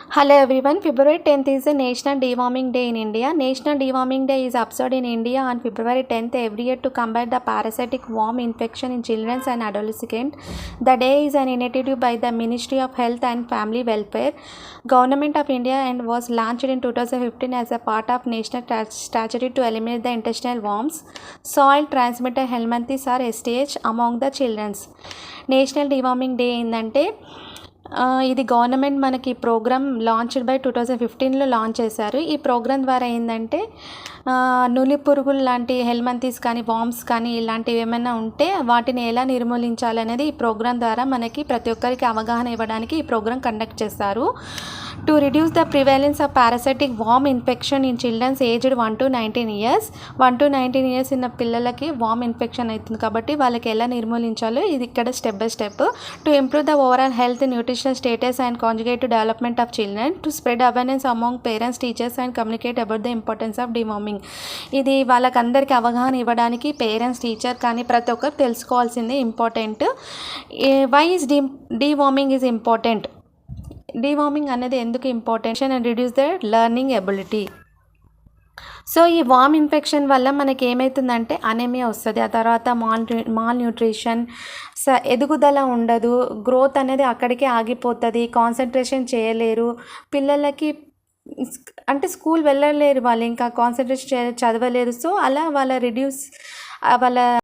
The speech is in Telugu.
Hello everyone. February 10th is a National Deworming Day in India. National Deworming Day is observed in India on February 10th every year to combat the parasitic worm infection in children and adolescents. The day is an initiative by the Ministry of Health and Family Welfare, Government of India, and was launched in 2015 as a part of national strategy to eliminate the intestinal worms, soil transmitted helminthes or STH among the children. National deworming day ఏంటంటే ఇది గవర్నమెంట్ మనకి ప్రోగ్రామ్ లాంచ్డ్ బై 2015లో లాంచ్ చేశారు. ఈ ప్రోగ్రామ్ ద్వారా ఏంటంటే నులి పురుగులు లాంటి హెల్మంతీస్ కానీ వామ్స్ కానీ ఇలాంటివి ఏమైనా ఉంటే వాటిని ఎలా నిర్మూలించాలనేది ఈ ప్రోగ్రామ్ ద్వారా మనకి ప్రతి ఒక్కరికి అవగాహన ఇవ్వడానికి ఈ ప్రోగ్రామ్ కండక్ట్ చేస్తారు. To reduce the prevalence of parasitic worm infection in childrens aged 1 to 19 years. 1 to 19 years ఉన్న పిల్లలకి వామ్ ఇన్ఫెక్షన్ అవుతుంది కాబట్టి వాళ్ళకి ఎలా నిర్మూలించాలో ఇది ఇక్కడ step by step. To improve the overall health, nutritional status and conjugative development of children. To spread awareness among parents, teachers and communicate about the importance of deworming. ఇది వాళ్ళకందరికీ అవగాహన ఇవ్వడానికి పేరెంట్స్, టీచర్ కానీ ప్రతి ఒక్కరు తెలుసుకోవాల్సిందే important. Why is deworming is important? Deworming అనేది ఎందుకు important and reduce the learning ability. So ఈ వామ్ ఇన్ఫెక్షన్ వల్ల మనకి ఏమవుతుందంటే అనేమియా వస్తుంది, ఆ తర్వాత మాల్ న్యూట్రిషన్, ఎదుగుదల ఉండదు, గ్రోత్ అనేది అక్కడికే ఆగిపోతుంది, కాన్సన్ట్రేషన్ చేయలేరు పిల్లలకి, అంటే స్కూల్ వెళ్ళలేరు వాళ్ళు, ఇంకా కాన్సన్ట్రేషన్ చదవలేరు. సో అలా వాళ్ళ